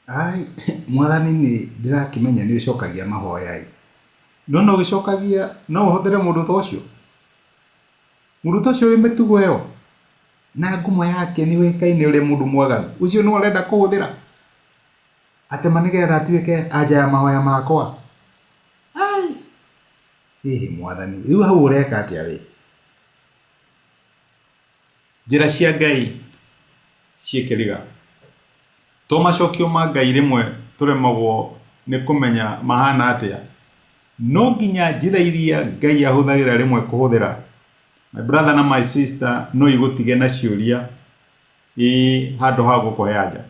Ai mwathani ni ndirakimenya ni ucokagia mahoya ai. No gicokagia no uhuthire mundu ta ucio. Mundu ta ucio wi mitugo yo. Na ngumo yake ni wikaine uri mundu mwaganu. Ucio no urenda kuhuthira. Ate manigetha atuike anja ya mahoya makwa. Ai. Mwathani. Riu hau ureka atia we? Njira cia Ngai ciikiriga. To macokio ma Ngai rimwe turemagwo ni kumenya mahana atia. No nginya njira iria Ngai ahuthagira rimwe kuhuthira. My brother na my sister no igutige na ciuria handu ha gukuhe anja.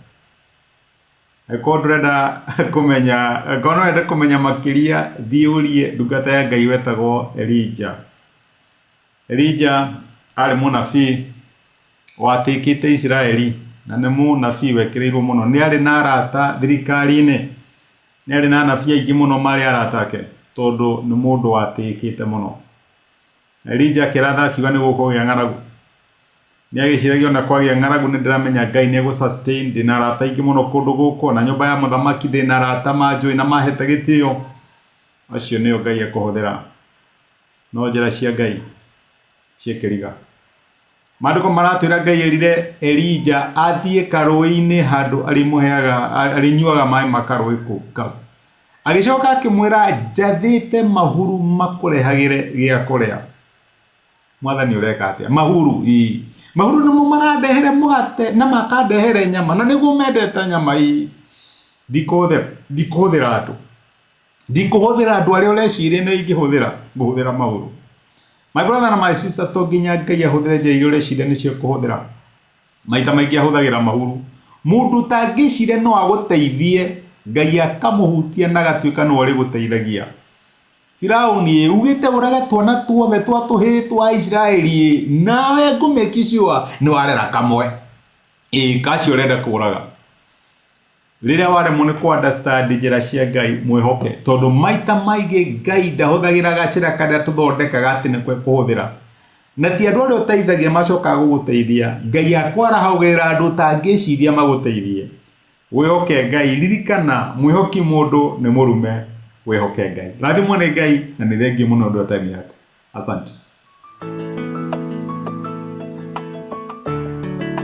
Eko ndrenda kumenya, kono ndenda kumenya makiria thiurie ndungata ya Ngai wetagwo Elijah. Elijah ari munabii watikite Israeli na nĩ munabii wekirirwo muno. Ni ari na arata thirikari-ini, ni ari na anabii aingi muno mari arata ake tondu ni mundu watikite muno. Elijah kiratha akiuga ni gukugia ng'aragu. Ni agiciragio na kwagia ng'aragu ni ndiramenya Ngai ni gu sustain. Ndina arata aingi muno kundu guku na nyumba ya muthamaki ndina arata manjui na mahete gitio. Acio nio Ngai ekuhuthira. No njira cia Ngai ciikiriga. Maandiko maratwira Ngai erire Elijah athie karui-ini handu arinyuaga mai makarui kau. Agicoka akimwira njathite mahuru makurehagire gia kuria. Mwathani ureka atia? Mahuru mahuru nimo maradehere mugate na makadehere nyama na niguo mendete nyama ndikuhuthira andu. Ndikuhuthira andu aria ureciria no ingihuthira nguhuthira mahuru. My brother na my sister to nginya Ngai ahuthire njira iria ureciria nicio kuhuthira. Maita maingi ahuthagira mahuru. Mundu tangiciria no aguteithie Ngai akamuhutia na gatuika no ari guteithagia. Firauni ugite urage twana tuothe twatuhi twa Israeli nawe ngumekiciwa ni warera kamwe. Kacio urenda kuraga. Riria waremwo ni ku understand njira cia Ngai mwihoke tondu maita maingi Ngai ndahuthagira gacira karia tuthondekaga ati ni kuhuthira. Na ti andu aria uteithagia macoka guguteithia. Ngai akwarahaugirira andu tangiciria maguteithie. Wihoke Ngai, ririkana mwihoki mundu ni murume. Wihoke Ngai. Rathimwo ni Ngai na ni thengiũ muno ndu time yako. Asante.